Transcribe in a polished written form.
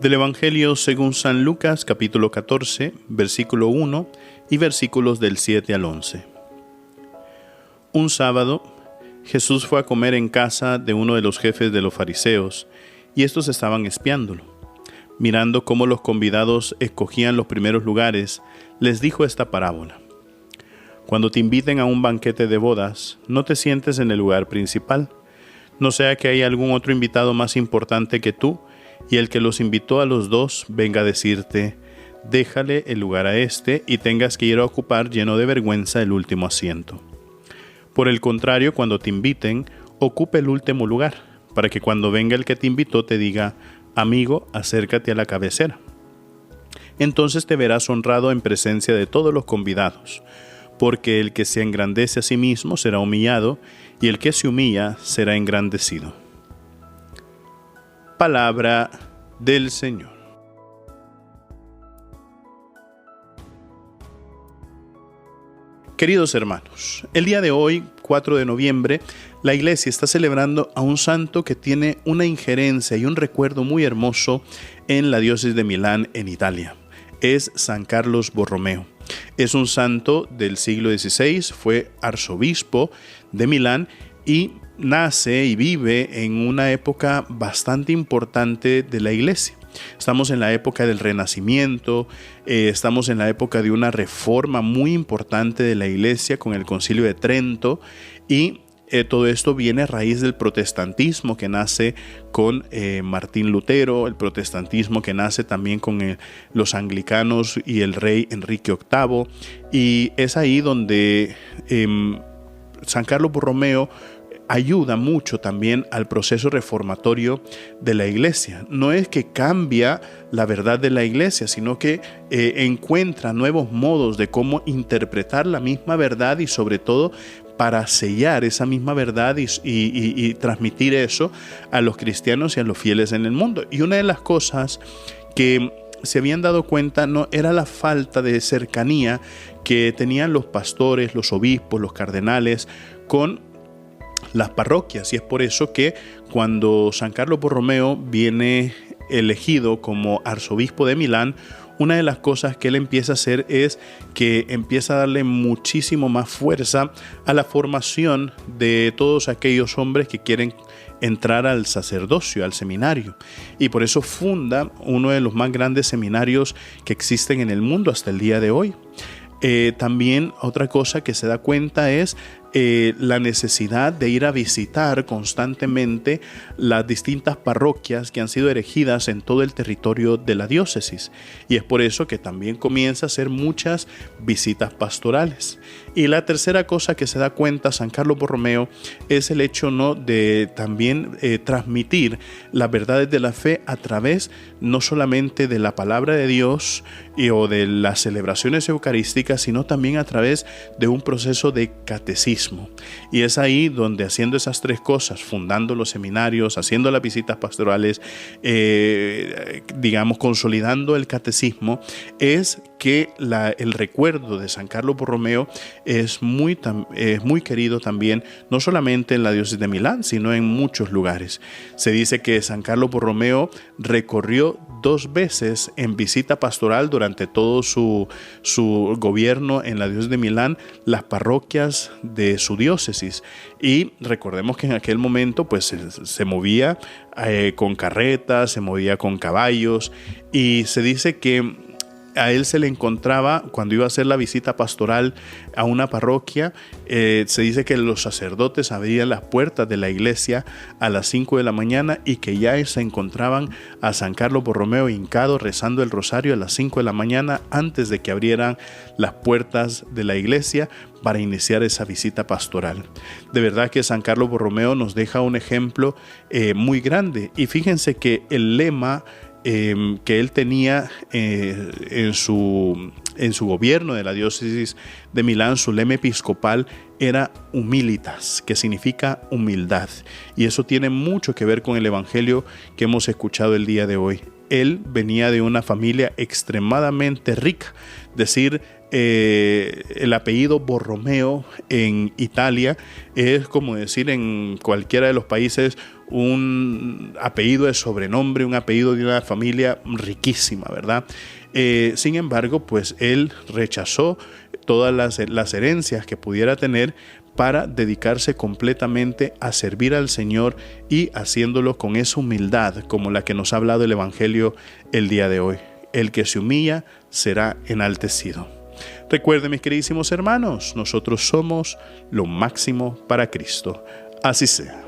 Del Evangelio según San Lucas, capítulo 14, versículo 1 y versículos del 7 al 11. Un sábado, Jesús fue a comer en casa de uno de los jefes de los fariseos, y estos estaban espiándolo. Mirando cómo los convidados escogían los primeros lugares, les dijo esta parábola. Cuando te inviten a un banquete de bodas, no te sientes en el lugar principal, no sea que haya algún otro invitado más importante que tú, y el que los invitó a los dos venga a decirte, déjale el lugar a este y tengas que ir a ocupar lleno de vergüenza el último asiento. Por el contrario, cuando te inviten, ocupe el último lugar, para que cuando venga el que te invitó te diga, amigo, acércate a la cabecera. Entonces te verás honrado en presencia de todos los convidados, porque el que se engrandece a sí mismo será humillado, y el que se humilla será engrandecido. Palabra del Señor. Queridos hermanos, el día de hoy, 4 de noviembre, la Iglesia está celebrando a un santo que tiene una injerencia y un recuerdo muy hermoso en la diócesis de Milán, en Italia. Es San Carlos Borromeo. Es un santo del siglo XVI, fue arzobispo de Milán y nace y vive en una época bastante importante de la Iglesia. Estamos en la época del Renacimiento, estamos en la época de una reforma muy importante de la Iglesia con el Concilio de Trento y todo esto viene a raíz del protestantismo que nace con Martín Lutero, el protestantismo que nace también con los anglicanos y el rey Enrique VIII, y es ahí donde San Carlos Borromeo ayuda mucho también al proceso reformatorio de la Iglesia. No es que cambia la verdad de la Iglesia, sino que encuentra nuevos modos de cómo interpretar la misma verdad y sobre todo para sellar esa misma verdad y transmitir eso a los cristianos y a los fieles en el mundo. Y una de las cosas que se habían dado cuenta no era la falta de cercanía que tenían los pastores, los obispos, los cardenales con las parroquias, y es por eso que cuando San Carlos Borromeo viene elegido como arzobispo de Milán, una de las cosas que él empieza a hacer es que empieza a darle muchísimo más fuerza a la formación de todos aquellos hombres que quieren entrar al sacerdocio, al seminario, y por eso funda uno de los más grandes seminarios que existen en el mundo hasta el día de hoy. También otra cosa que se da cuenta es la necesidad de ir a visitar constantemente las distintas parroquias que han sido erigidas en todo el territorio de la diócesis, y es por eso que también comienza a hacer muchas visitas pastorales. Y la tercera cosa que se da cuenta San Carlos Borromeo es el hecho de también transmitir las verdades de la fe a través no solamente de la palabra de Dios o de las celebraciones eucarísticas, sino también a través de un proceso de catecismo. Y es ahí donde, haciendo esas tres cosas, fundando los seminarios, haciendo las visitas pastorales, consolidando el catecismo, es que el recuerdo de San Carlos Borromeo es muy querido también, no solamente en la diócesis de Milán, sino en muchos lugares. Se dice que San Carlos Borromeo recorrió 2 veces en visita pastoral durante todo su gobierno en la diócesis de Milán, las parroquias de su diócesis. Y recordemos que en aquel momento pues se movía con carretas, se movía con caballos, y se dice que a él se le encontraba, cuando iba a hacer la visita pastoral a una parroquia, se dice que los sacerdotes abrían las puertas de la iglesia a las 5 de la mañana y que ya se encontraban a San Carlos Borromeo hincado rezando el rosario a las 5 de la mañana antes de que abrieran las puertas de la iglesia para iniciar esa visita pastoral. De verdad que San Carlos Borromeo nos deja un ejemplo muy grande, y fíjense que el lema que él tenía en su gobierno de la diócesis de Milán, su lema episcopal era humilitas, que significa humildad, y eso tiene mucho que ver con el evangelio que hemos escuchado el día de hoy. Él venía de una familia extremadamente rica, decir, El apellido Borromeo en Italia es como decir en cualquiera de los países un apellido de sobrenombre, un apellido de una familia riquísima, ¿verdad? Sin embargo, pues él rechazó todas las herencias que pudiera tener para dedicarse completamente a servir al Señor y haciéndolo con esa humildad como la que nos ha hablado el Evangelio el día de hoy. El que se humilla será enaltecido. Recuerden, mis queridísimos hermanos, nosotros somos lo máximo para Cristo. Así sea.